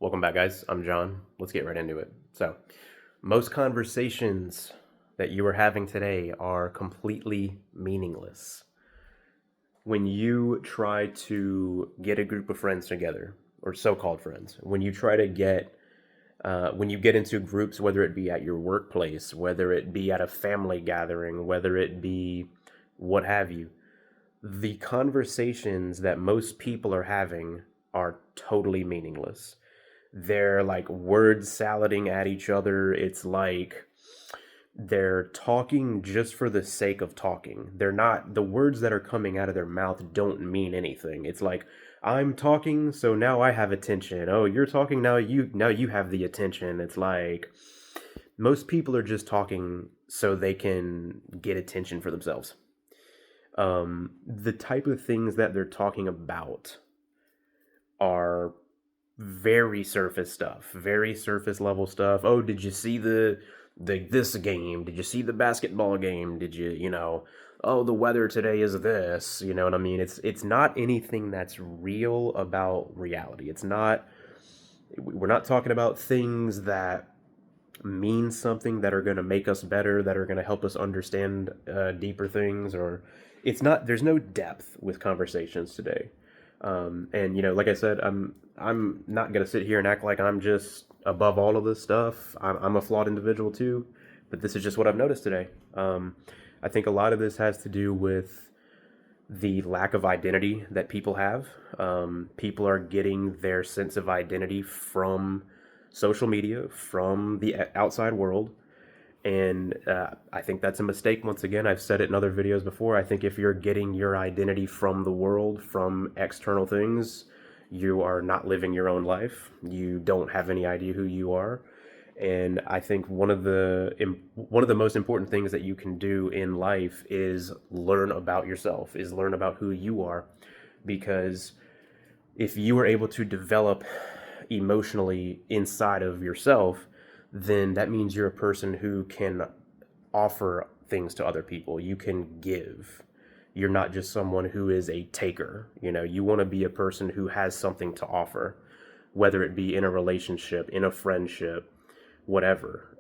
Welcome back, guys. I'm John. Let's get right into it. So, most conversations that you are having today are completely meaningless. When you try to get a group of friends together, or so-called friends, when you get into groups, whether it be at your workplace, whether it be at a family gathering, whether it be what have you, the conversations that most people are having are totally meaningless. They're like word salading at each other. It's like they're talking just for the sake of talking. They're not, the words that are coming out of their mouth don't mean anything. It's like, I'm talking, so now I have attention. Oh, you're talking, now you have the attention. It's like most people are just talking so they can get attention for themselves. The type of things that they're talking about are very surface stuff, very surface level stuff. Oh, did you see the this game? Did you see the basketball game? Did you, oh, the weather today is this, you know what I mean? It's not anything that's real about reality. We're not talking about things that mean something, that are going to make us better, that are going to help us understand deeper things. Or it's not, there's no depth with conversations today. And like I said, I'm not gonna sit here and act like I'm just above all of this stuff. I'm a flawed individual too, but this is just what I've noticed today. I think a lot of this has to do with the lack of identity that people have. People are getting their sense of identity from social media, from the outside world. And I think that's a mistake. Once again, I've said it in other videos before. I think if you're getting your identity from the world, from external things, you are not living your own life. You don't have any idea who you are. And I think one of the most important things that you can do in life is learn about yourself, is learn about who you are. Because if you are able to develop emotionally inside of yourself, then that means you're a person who can offer things to other people. You can give. You're not just someone who is a taker. You want to be a person who has something to offer, whether it be in a relationship, in a friendship, whatever.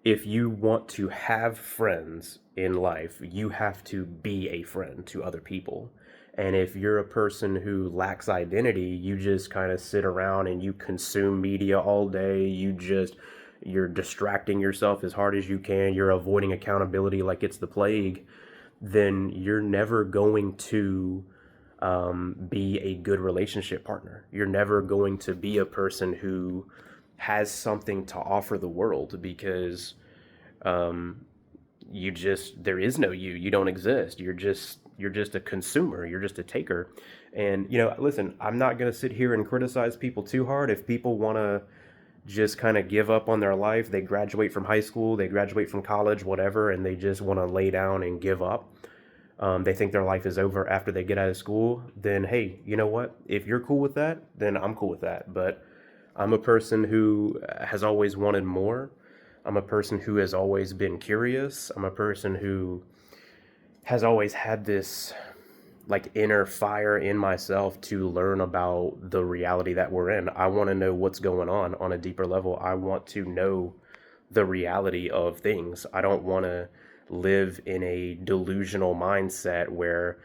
If you want to have friends in life, you have to be a friend to other people. And if you're a person who lacks identity, you just kind of sit around and you consume media all day. You're distracting yourself as hard as you can. You're avoiding accountability like it's the plague. Then you're never going to be a good relationship partner. You're never going to be a person who has something to offer the world, because there is no you. You don't exist. You're just a consumer. You're just a taker. And listen, I'm not going to sit here and criticize people too hard. If people want to just kind of give up on their life, they graduate from high school, they graduate from college, whatever, and they just want to lay down and give up. They think their life is over after they get out of school. Then hey, you know what? If you're cool with that, then I'm cool with that. But I'm a person who has always wanted more. I'm a person who has always been curious. I'm a person who has always had this like inner fire in myself to learn about the reality that we're in. I want to know what's going on a deeper level. I want to know the reality of things. I don't want to live in a delusional mindset where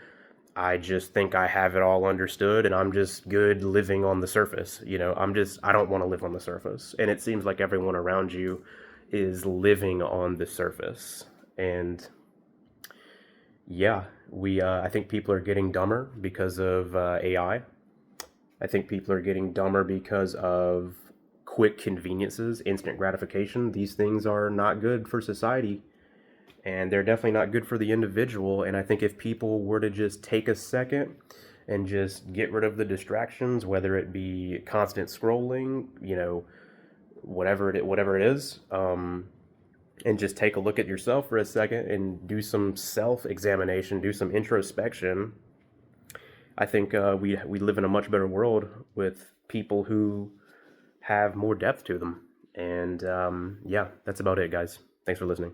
I just think I have it all understood and I'm just good living on the surface. I don't want to live on the surface. And it seems like everyone around you is living on the surface. And yeah, I think people are getting dumber because of AI. I think people are getting dumber because of quick conveniences, instant gratification. These things are not good for society, and they're definitely not good for the individual. And I think if people were to just take a second and just get rid of the distractions, whether it be constant scrolling, whatever it is, and just take a look at yourself for a second and do some self-examination, do some introspection, I think we live in a much better world with people who have more depth to them. And yeah, that's about it, guys. Thanks for listening.